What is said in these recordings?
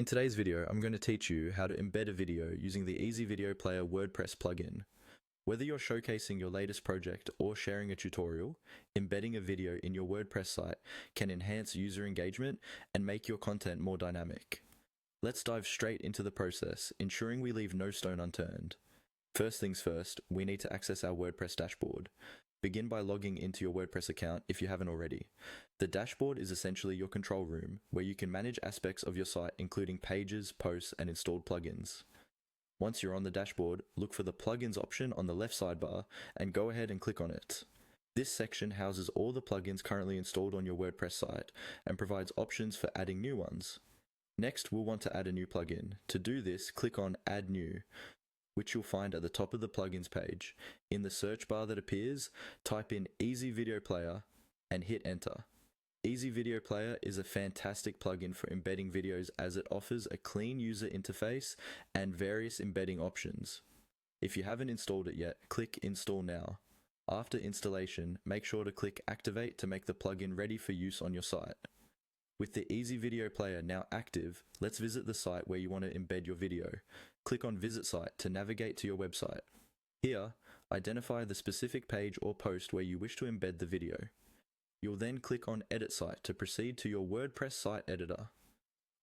In today's video, I'm going to teach you how to embed a video using the Easy Video Player WordPress plugin. Whether you're showcasing your latest project or sharing a tutorial, embedding a video in your WordPress site can enhance user engagement and make your content more dynamic. Let's dive straight into the process, ensuring we leave no stone unturned. First things first, we need to access our WordPress dashboard. Begin by logging into your WordPress account if you haven't already. The dashboard is essentially your control room, where you can manage aspects of your site including pages, posts, and installed plugins. Once you're on the dashboard, look for the plugins option on the left sidebar and go ahead and click on it. This section houses all the plugins currently installed on your WordPress site and provides options for adding new ones. Next, we'll want to add a new plugin. To do this, click on Add New, which you'll find at the top of the plugins page. In the search bar that appears, type in Easy Video Player and hit enter. Easy Video Player is a fantastic plugin for embedding videos as it offers a clean user interface and various embedding options. If you haven't installed it yet, click Install Now. After installation, make sure to click Activate to make the plugin ready for use on your site. With the Easy Video Player now active, let's visit the site where you want to embed your video. Click on Visit Site to navigate to your website. Here, identify the specific page or post where you wish to embed the video. You'll then click on Edit Site to proceed to your WordPress site editor.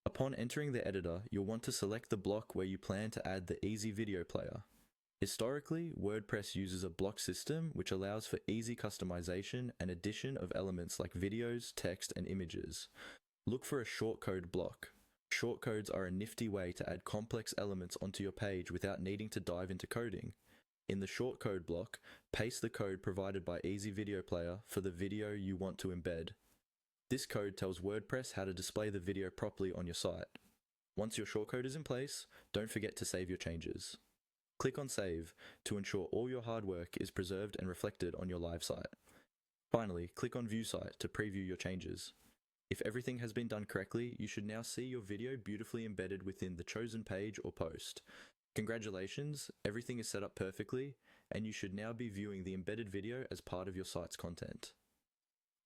Upon entering the editor, you'll want to select the block where you plan to add the Easy Video Player. Historically, WordPress uses a block system which allows for easy customization and addition of elements like videos, text, and images. Look for a shortcode block. Shortcodes are a nifty way to add complex elements onto your page without needing to dive into coding. In the shortcode block, paste the code provided by Easy Video Player for the video you want to embed. This code tells WordPress how to display the video properly on your site. Once your shortcode is in place, don't forget to save your changes. Click on Save to ensure all your hard work is preserved and reflected on your live site. Finally, click on View Site to preview your changes. If everything has been done correctly, you should now see your video beautifully embedded within the chosen page or post. Congratulations, everything is set up perfectly, and you should now be viewing the embedded video as part of your site's content.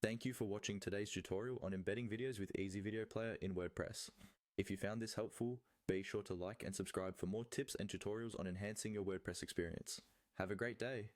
Thank you for watching today's tutorial on embedding videos with Easy Video Player in WordPress. If you found this helpful, be sure to like and subscribe for more tips and tutorials on enhancing your WordPress experience. Have a great day!